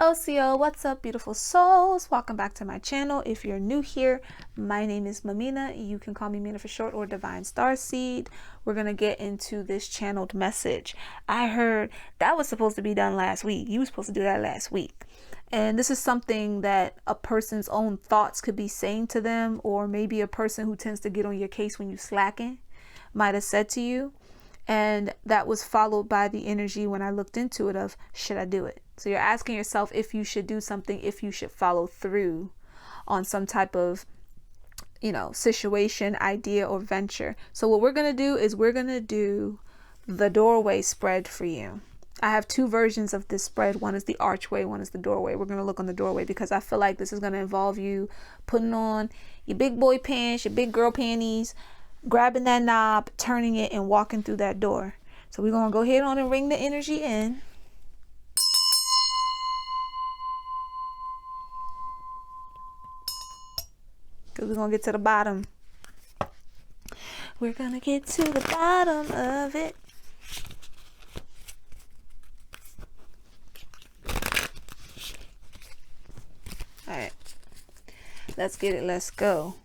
OCO, what's up, beautiful souls? Welcome back to my channel. If you're new here, my name is Mamina. You can call me Mina for short, or Divine Starseed. We're going to get into this channeled message. I heard that was supposed to be done last week. You were supposed to do that last week. And this is something that a person's own thoughts could be saying to them, or maybe a person who tends to get on your case when you slacking might have said to you. And that was followed by the energy when I looked into it of, should I do it? So you're asking yourself if you should do something, if you should follow through on some type of, situation, idea, or venture. So what we're going to do is we're going to do the doorway spread for you. I have two versions of this spread. One is the archway, one is the doorway. We're going to look on the doorway because I feel like this is going to involve you putting on your big boy pants, your big girl panties, grabbing that knob, turning it, and walking through that door. So we're going to go ahead on and ring the energy in. Because we're going to get to the bottom. We're going to get to the bottom of it. All right. Let's get it. Let's go.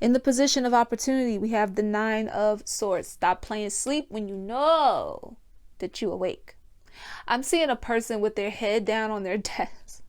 In the position of opportunity, we have the 9 of Swords. Stop playing sleep when you know that you awake. I'm seeing a person with their head down on their desk.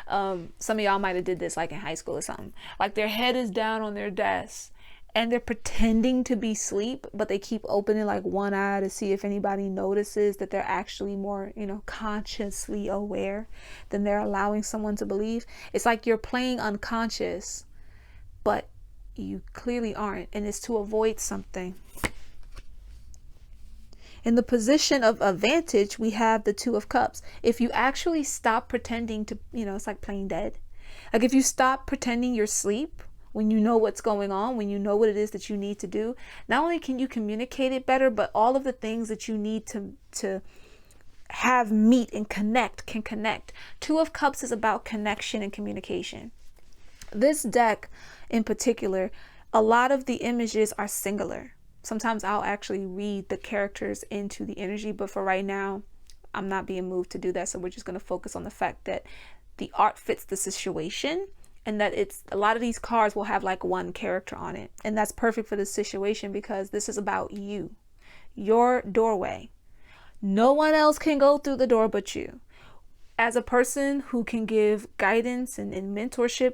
Some of y'all might have did this like in high school or something. Like their head is down on their desk and they're pretending to be asleep, but they keep opening like one eye to see if anybody notices that they're actually more, consciously aware than they're allowing someone to believe. It's like you're playing unconscious, but you clearly aren't, and it's to avoid something. In the position of advantage, we have the 2 of Cups. If you actually stop pretending to, it's like playing dead. Like if you stop pretending you're asleep when you know what's going on, when you know what it is that you need to do, not only can you communicate it better, but all of the things that you need to have meet and connect can connect. 2 of Cups is about connection and communication. This deck in particular, a lot of the images are singular. Sometimes I'll actually read the characters into the energy, but for right now, I'm not being moved to do that. So we're just going to focus on the fact that the art fits the situation, and that it's a lot of these cards will have like one character on it. And that's perfect for this situation because this is about you, your doorway. No one else can go through the door but you. As a person who can give guidance and mentorship,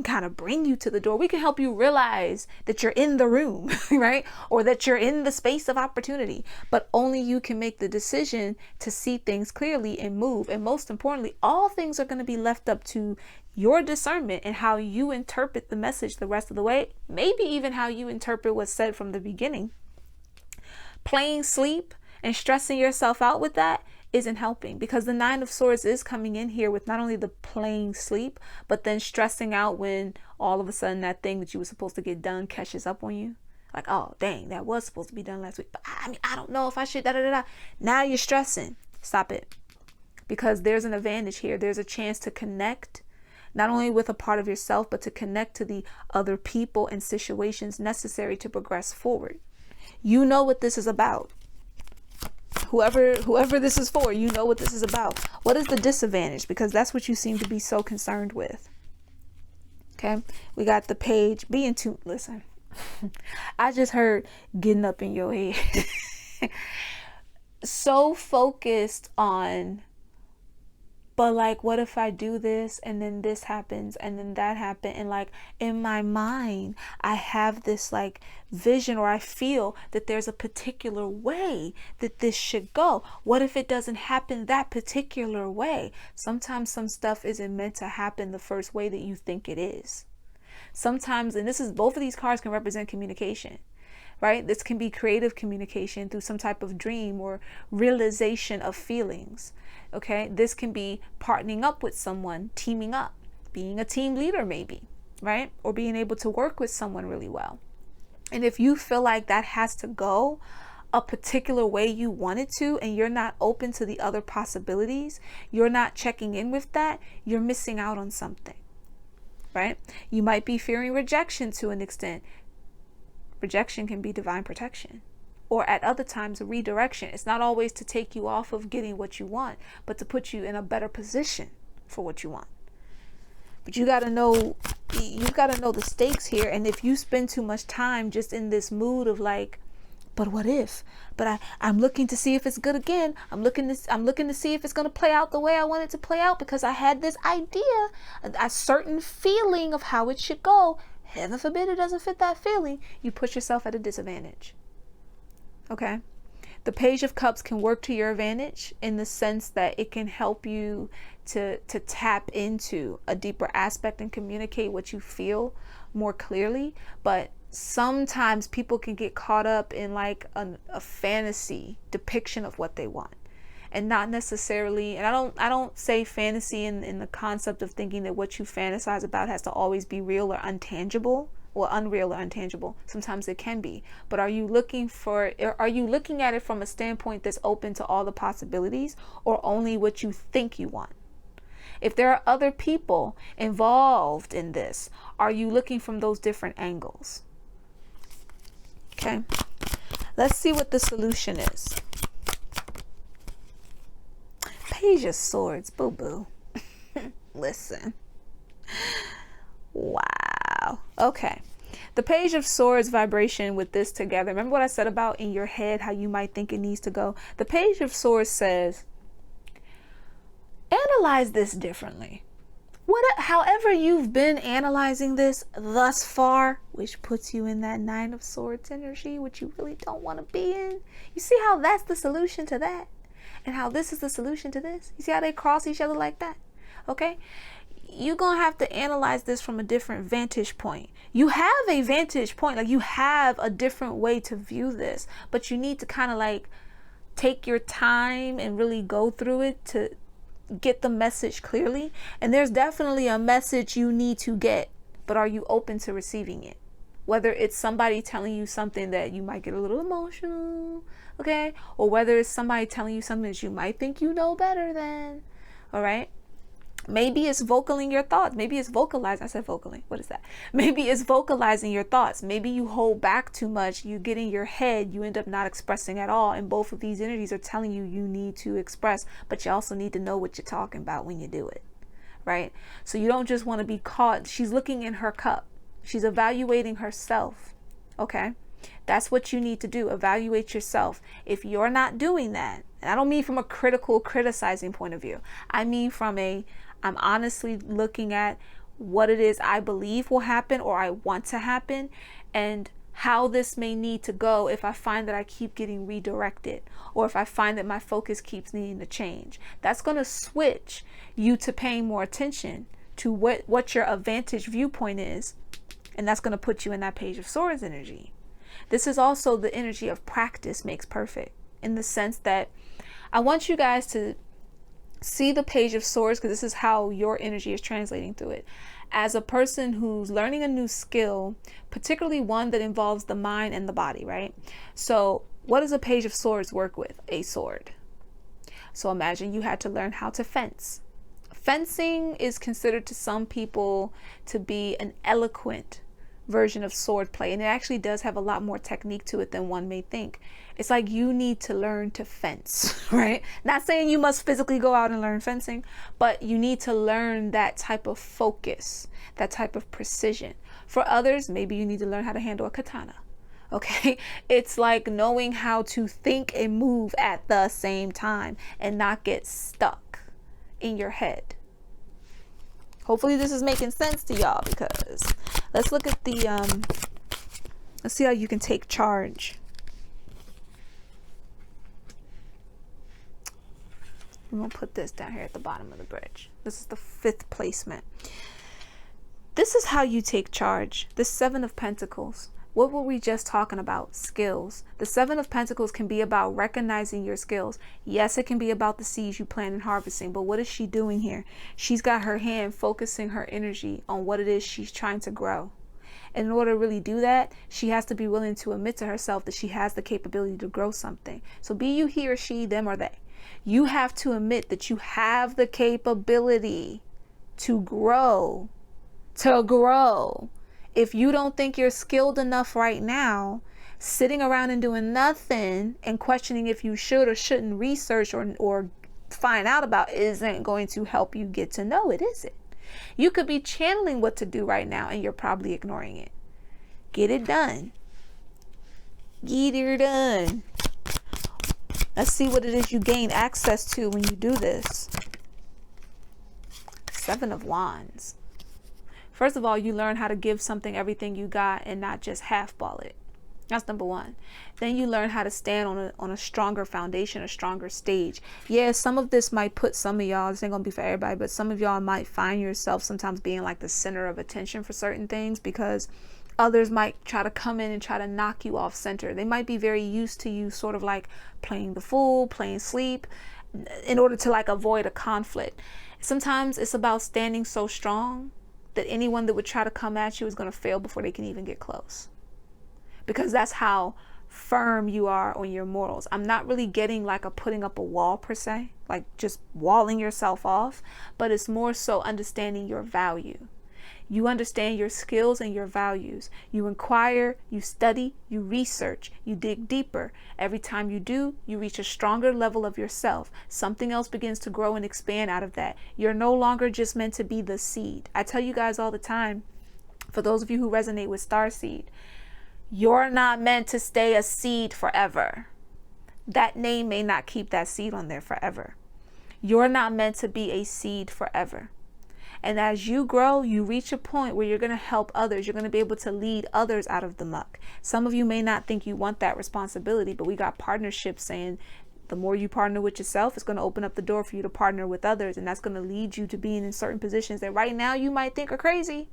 kind of bring you to the door. We can help you realize that you're in the room, right? Or that you're in the space of opportunity, but only you can make the decision to see things clearly and move. And most importantly, all things are going to be left up to your discernment and how you interpret the message the rest of the way. Maybe even how you interpret what's said from the beginning. Playing sleep and stressing yourself out with that isn't helping, because the 9 of Swords is coming in here with not only the playing sleep, but then stressing out when all of a sudden that thing that you were supposed to get done catches up on you. Like, oh, dang, that was supposed to be done last week. But I don't know if I should, Now you're stressing. Stop it. Because there's an advantage here. There's a chance to connect, not only with a part of yourself, but to connect to the other people and situations necessary to progress forward. You know what this is about. Whoever this is for, you know what this is about. What is the disadvantage? Because that's what you seem to be so concerned with. Okay, we got the Page. Listen, I just heard getting up in your head. So focused on, but like, what if I do this and then this happens and then that happened? And like in my mind, I have this like vision, or I feel that there's a particular way that this should go. What if it doesn't happen that particular way? Sometimes some stuff isn't meant to happen the first way that you think it is. Sometimes, and this is, both of these cards can represent communication. Right? This can be creative communication through some type of dream or realization of feelings. Okay? This can be partnering up with someone, teaming up, being a team leader maybe, right? Or being able to work with someone really well. And if you feel like that has to go a particular way you want it to, and you're not open to the other possibilities, you're not checking in with that, you're missing out on something, right? You might be fearing rejection to an extent. Rejection can be divine protection. or at other times redirection. It's not always to take you off of getting what you want, but to put you in a better position for what you want. But you've got to know the stakes here. And if you spend too much time just in this mood of like, but what if? But I'm looking to see if it's good again. I'm looking to see if it's going to play out the way I want it to play out, because I had this idea, a certain feeling of how it should go. Heaven forbid it doesn't fit that feeling. You put yourself at a disadvantage. Okay? The Page of Cups can work to your advantage in the sense that it can help you to tap into a deeper aspect and communicate what you feel more clearly. But sometimes people can get caught up in like a fantasy depiction of what they want, and not necessarily, and I don't say fantasy in the concept of thinking that what you fantasize about has to always be real or untangible, or unreal or untangible. Sometimes it can be, but are you looking at it from a standpoint that's open to all the possibilities, or only what you think you want? If there are other people involved in this, are you looking from those different angles? Okay, let's see what the solution is. Page of Swords, boo-boo. Listen. Wow. Okay. The Page of Swords vibration with this together. Remember what I said about in your head, how you might think it needs to go? The Page of Swords says, analyze this differently. However you've been analyzing this thus far, which puts you in that Nine of Swords energy, which you really don't want to be in. You see how that's the solution to that? And how this is the solution to this? You see how they cross each other like that? Okay? You're going to have to analyze this from a different vantage point. You have a vantage point, like you have a different way to view this, but you need to kind of like take your time and really go through it to get the message clearly. And there's definitely a message you need to get, but are you open to receiving it? Whether it's somebody telling you something that you might get a little emotional, okay? Or whether it's somebody telling you something that you might think you know better than, all right? Maybe it's vocaling your thoughts. Maybe it's vocalizing. I said vocaling. What is that? Maybe it's vocalizing your thoughts. Maybe you hold back too much. You get in your head. You end up not expressing at all. And both of these energies are telling you need to express, but you also need to know what you're talking about when you do it, right? So you don't just want to be caught. She's looking in her cup. She's evaluating herself, okay? That's what you need to do. Evaluate yourself. If you're not doing that, and I don't mean from a criticizing point of view. I mean from I'm honestly looking at what it is I believe will happen or I want to happen, and how this may need to go if I find that I keep getting redirected, or if I find that my focus keeps needing to change. That's going to switch you to paying more attention to what your advantage viewpoint is, and that's going to put you in that Page of Swords energy. This is also the energy of practice makes perfect, in the sense that I want you guys to see the Page of Swords, because this is how your energy is translating through it, as a person who's learning a new skill, particularly one that involves the mind and the body, right? So what does a Page of Swords work with? A sword. So imagine you had to learn how to fence. Fencing is considered to some people to be an eloquent version of sword play, and it actually does have a lot more technique to it than one may think. It's like you need to learn to fence, right? Not saying you must physically go out and learn fencing, but you need to learn that type of focus, that type of precision. For others, maybe you need to learn how to handle a katana, okay? It's like knowing how to think and move at the same time and not get stuck in your head. Hopefully this is making sense to y'all, because let's look at the, let's see how you can take charge. I'm going to put this down here at the bottom of the bridge. This is the 5th placement. This is how you take charge. The 7 of Pentacles. What were we just talking about? Skills. The 7 of Pentacles can be about recognizing your skills. Yes, it can be about the seeds you plant and harvesting, but what is she doing here? She's got her hand focusing her energy on what it is she's trying to grow. And in order to really do that, she has to be willing to admit to herself that she has the capability to grow something. So be you he or she, them or they. You have to admit that you have the capability to grow. To grow. If you don't think you're skilled enough right now, Sitting around and doing nothing and questioning if you should or shouldn't research or find out about isn't going to help you get to know it, is it? You could be channeling what to do right now and you're probably ignoring it. Get it done. Get it done. Let's see what it is you gain access to when you do this. 7 of Wands. First of all, you learn how to give something everything you got and not just half-ball it. That's number 1. Then you learn how to stand on a stronger foundation, a stronger stage. Yeah, some of this might put some of y'all, this ain't gonna be for everybody, but some of y'all might find yourself sometimes being like the center of attention for certain things because others might try to come in and try to knock you off center. They might be very used to you sort of like playing the fool, playing sleep in order to like avoid a conflict. Sometimes it's about standing so strong that anyone that would try to come at you is going to fail before they can even get close. Because that's how firm you are on your morals. I'm not really getting like a putting up a wall per se, like just walling yourself off, but it's more so understanding your value. You understand your skills and your values. You inquire, you study, you research, you dig deeper. Every time you do, you reach a stronger level of yourself. Something else begins to grow and expand out of that. You're no longer just meant to be the seed. I tell you guys all the time, for those of you who resonate with Starseed, you're not meant to stay a seed forever. That name may not keep that seed on there forever. You're not meant to be a seed forever. And as you grow, you reach a point where you're going to help others. You're going to be able to lead others out of the muck. Some of you may not think you want that responsibility, but we got partnerships saying the more you partner with yourself, it's going to open up the door for you to partner with others. And that's going to lead you to being in certain positions that right now you might think are crazy.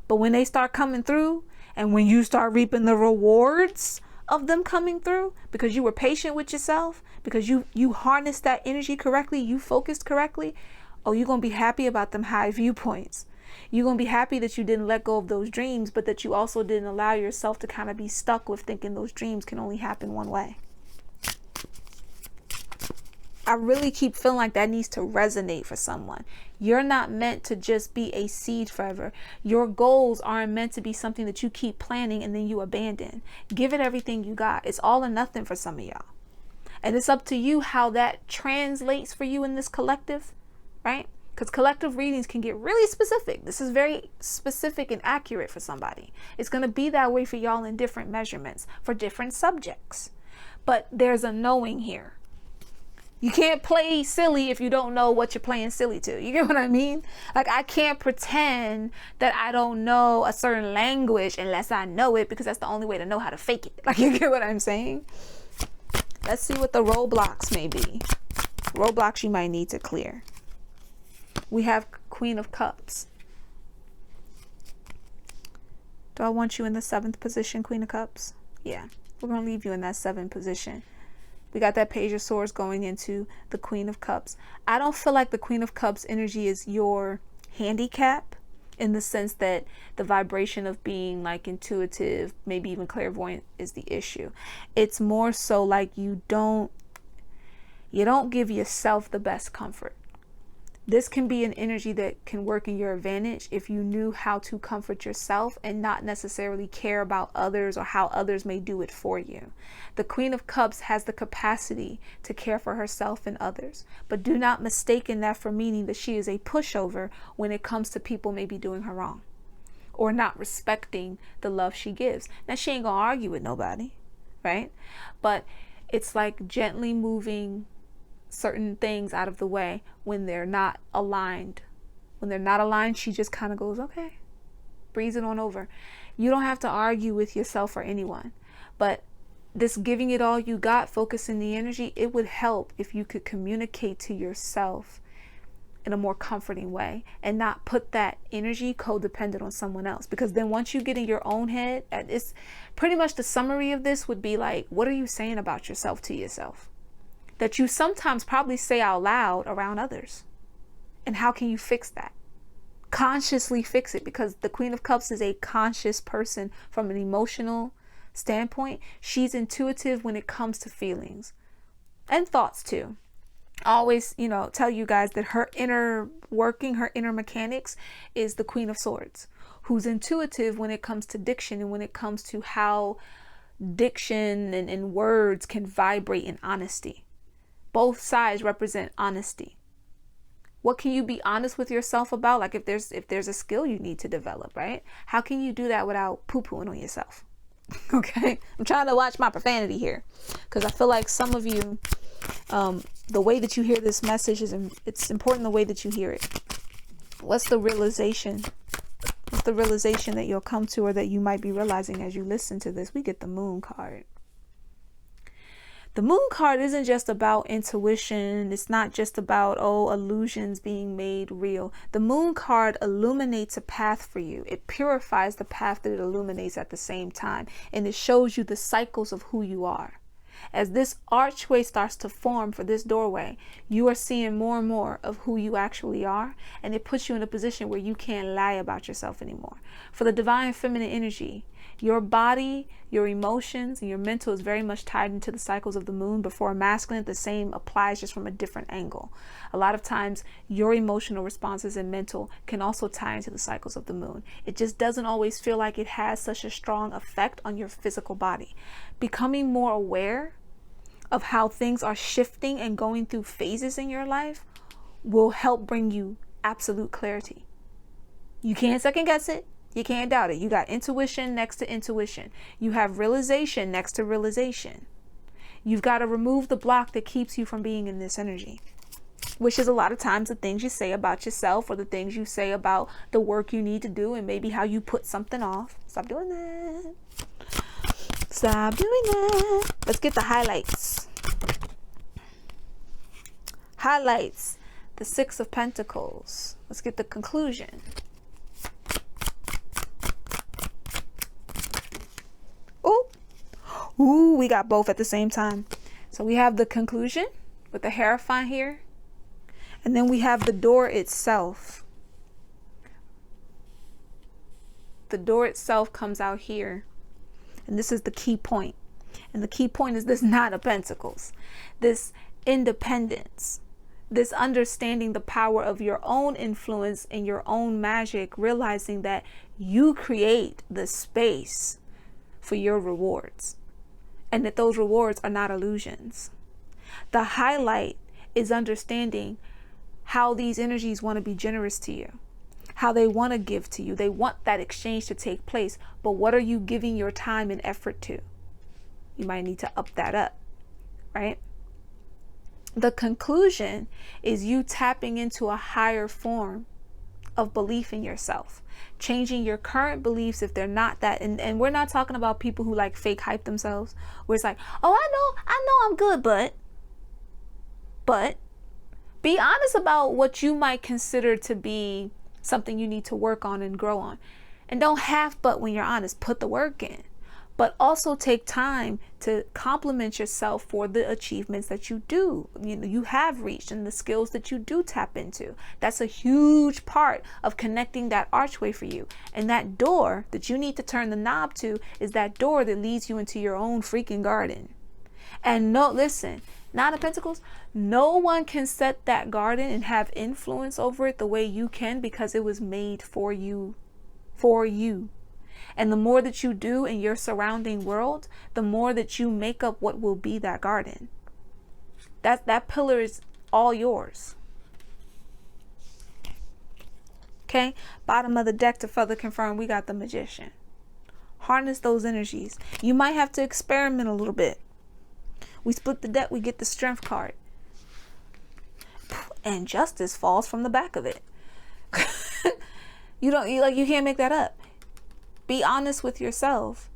But when they start coming through and when you start reaping the rewards of them coming through because you were patient with yourself, because you harnessed that energy correctly, you focused correctly, oh, you're going to be happy about them high viewpoints. You're going to be happy that you didn't let go of those dreams, but that you also didn't allow yourself to kind of be stuck with thinking those dreams can only happen one way. I really keep feeling like that needs to resonate for someone. You're not meant to just be a seed forever. Your goals aren't meant to be something that you keep planning and then you abandon. Give it everything you got. It's all or nothing for some of y'all. And it's up to you how that translates for you in this collective. Right? Because collective readings can get really specific. This is very specific and accurate for somebody. It's going to be that way for y'all in different measurements for different subjects. But there's a knowing here. You can't play silly if you don't know what you're playing silly to. You get what I mean? Like, I can't pretend that I don't know a certain language unless I know it, because that's the only way to know how to fake it. Like, you get what I'm saying? Let's see what the roadblocks may be. Roadblocks you might need to clear. We have Queen of Cups. Do I want you in the 7th position, Queen of Cups? Yeah, we're going to leave you in that 7th position. We got that Page of Swords going into the Queen of Cups. I don't feel like the Queen of Cups energy is your handicap in the sense that the vibration of being like intuitive, maybe even clairvoyant is the issue. It's more so like you don't give yourself the best comfort. This can be an energy that can work in your advantage if you knew how to comfort yourself and not necessarily care about others or how others may do it for you. The Queen of Cups has the capacity to care for herself and others, but do not mistake that for meaning that she is a pushover when it comes to people maybe doing her wrong or not respecting the love she gives. Now, she ain't gonna argue with nobody, right? But it's like gently moving certain things out of the way when they're not aligned. When they're not aligned, she just kind of goes, okay, breeze it on over. You don't have to argue with yourself or anyone, but this giving it all you got, focusing the energy, it would help if you could communicate to yourself in a more comforting way and not put that energy codependent on someone else. Because then once you get in your own head, it's pretty much the summary of this would be like, what are you saying about yourself to yourself that you sometimes probably say out loud around others? And how can you fix that? Consciously fix it, because the Queen of Cups is a conscious person from an emotional standpoint. She's intuitive when it comes to feelings and thoughts too. I always, tell you guys that her inner working, her inner mechanics is the Queen of Swords, who's intuitive when it comes to diction and when it comes to how diction and words can vibrate in honesty. Both sides represent honesty. What can you be honest with yourself about? Like if there's a skill you need to develop, right? How can you do that without poo-pooing on yourself? Okay, I'm trying to watch my profanity here, because I feel like some of you, the way that you hear this message it's important the way that you hear it. What's the realization? What's the realization that you'll come to, or that you might be realizing as you listen to this? We get the Moon card. The Moon card isn't just about intuition. It's not just about, illusions being made real. The Moon card illuminates a path for you. It purifies the path that it illuminates at the same time. And it shows you the cycles of who you are. As this archway starts to form for this doorway, you are seeing more and more of who you actually are. And it puts you in a position where you can't lie about yourself anymore. For the divine feminine energy, your body, your emotions, and your mental is very much tied into the cycles of the moon. Before masculine, the same applies, just from a different angle. A lot of times, your emotional responses and mental can also tie into the cycles of the moon. It just doesn't always feel like it has such a strong effect on your physical body. Becoming more aware of how things are shifting and going through phases in your life will help bring you absolute clarity. You can't second guess it. You can't doubt it. You got intuition next to intuition. You have realization next to realization. You've got to remove the block that keeps you from being in this energy, which is a lot of times the things you say about yourself, or the things you say about the work you need to do, and maybe how you put something off. Stop doing that. Stop doing that. Let's get the highlights. Highlights. The Six of Pentacles. Let's get the conclusion. Ooh, we got both at the same time. So we have the conclusion with the Hierophant here. And then we have the door itself. The door itself comes out here. And this is the key point. And the key point is this Nine of Pentacles. This independence. This understanding the power of your own influence and your own magic. Realizing that you create the space for your rewards. And that those rewards are not illusions. The highlight is understanding how these energies want to be generous to you, how they want to give to you. They want that exchange to take place. But what are you giving your time and effort to? You might need to up that up, right? The conclusion is you tapping into a higher form of belief in yourself, changing your current beliefs if they're not that. And we're not talking about people who like fake hype themselves, where it's like, oh, I know I'm good, but be honest about what you might consider to be something you need to work on and grow on. And don't but when you're honest, put the work in. But also take time to compliment yourself for the achievements that you do, you have reached, and the skills that you do tap into. That's a huge part of connecting that archway for you. And that door that you need to turn the knob to is that door that leads you into your own freaking garden. And no, listen, Nine of Pentacles, no one can set that garden and have influence over it the way you can, because it was made for you. And the more that you do in your surrounding world, the more that you make up what will be that garden. That pillar is all yours. Okay, bottom of the deck to further confirm, we got the Magician. Harness those energies. You might have to experiment a little bit. We split the deck, we get the Strength card. And Justice falls from the back of it. You can't make that up. Be honest with yourself.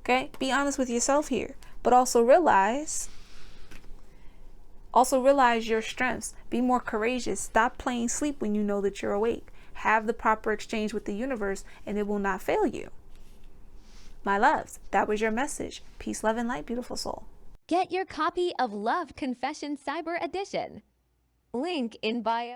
Okay? Be honest with yourself here. But also realize your strengths. Be more courageous. Stop playing sleep when you know that you're awake. Have the proper exchange with the universe, and it will not fail you. My loves, that was your message. Peace, love, and light, beautiful soul. Get your copy of Love Confession Cyber Edition. Link in bio.